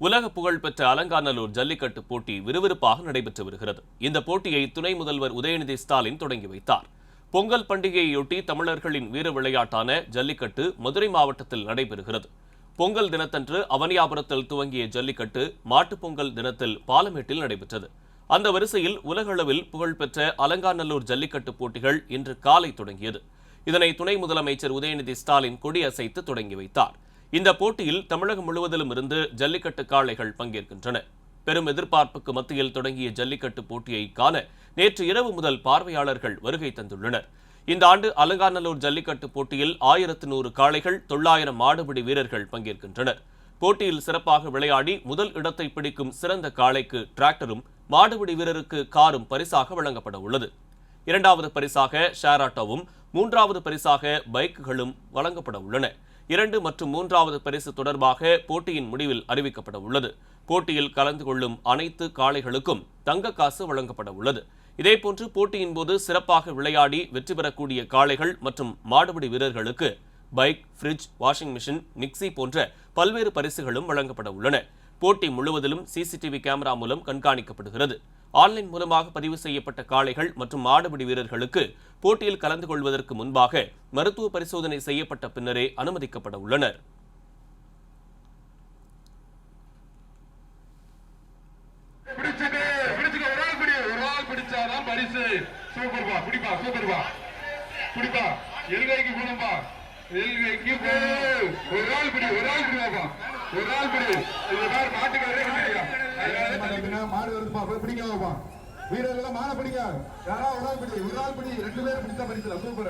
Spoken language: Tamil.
உலக புகழ்பெற்ற அலங்காநல்லூர் ஜல்லிக்கட்டு போட்டி விறுவிறுப்பாக நடைபெற்று வருகிறது. இந்த போட்டியை துணை முதல்வர் உதயநிதி ஸ்டாலின் தொடங்கி வைத்தார். பொங்கல் பண்டிகையையொட்டி தமிழர்களின் வீர விளையாட்டான ஜல்லிக்கட்டு மதுரை மாவட்டத்தில் நடைபெறுகிறது. பொங்கல் தினத்தன்று அவனியாபுரத்தில் துவங்கிய ஜல்லிக்கட்டு மாட்டுப்பொங்கல் தினத்தில் பாலமேட்டில் நடைபெற்றது. அந்த வரிசையில் உலகளவில் புகழ்பெற்ற அலங்காநல்லூர் ஜல்லிக்கட்டு போட்டிகள் இன்று காலை தொடங்கியது. இதனை துணை முதலமைச்சர் உதயநிதி ஸ்டாலின் கொடியசைத்து தொடங்கி வைத்தார். இந்த போட்டியில் தமிழகம் முழுவதிலும் இருந்து ஜல்லிக்கட்டு காளைகள் பங்கேற்கின்றன. பெரும் எதிர்பார்ப்புக்கு மத்தியில் தொடங்கிய ஜல்லிக்கட்டு போட்டியை காண நேற்று இரவு முதல் பார்வையாளர்கள் வருகை தந்துள்ளனர். இந்த ஆண்டு அலங்காநல்லூர் ஜல்லிக்கட்டு போட்டியில் 1100 காளைகள் 900 மாடுபிடி வீரர்கள் பங்கேற்கின்றனர். போட்டியில் சிறப்பாக விளையாடி முதல் இடத்தை பிடிக்கும் சிறந்த காளைக்கு டிராக்டரும் மாடுபிடி வீரருக்கு காரும் பரிசாக வழங்கப்பட உள்ளது. இரண்டாவது பரிசாக ஷேர் ஆட்டோவும், மூன்றாவது பரிசாக பைக்குகளும் வழங்கப்பட உள்ளன. 2 மற்றும் 3வது பரிசு தொடர்பாக போட்டியின் முடிவில் அறிவிக்கப்பட உள்ளது. போட்டியில் கலந்து கொள்ளும் அனைத்து காளைகளுக்கும் தங்க காசு வழங்கப்பட உள்ளது. இதேபோன்று போட்டியின் போது சிறப்பாக விளையாடி வெற்றி பெறக்கூடிய காளைகள் மற்றும் மாடுபிடி வீரர்களுக்கு bike, fridge, washing machine, mixie போன்ற பல்வேறு பரிசுகளும் வழங்கப்பட உள்ளன. போட்டி முழுவதிலும் சிசிடிவி கேமரா மூலம் கண்காணிக்கப்படுகிறது. ஆன்லைன் மூலமாக பதிவு செய்யப்பட்ட காளைகள் மற்றும் மாடுபிடி வீரர்களுக்கு போட்டியில் கலந்து கொள்வதற்கு முன்பாக மருத்துவ பரிசோதனை செய்யப்பட்ட பின்னரே அனுமதிக்கப்பட உள்ளனர். வீரர்கள் மாலை பிடிங்க, யாராவது ஒரு ஆள் பிடி, 2 பேர் பிடிச்சா பரிசு சூப்பர்.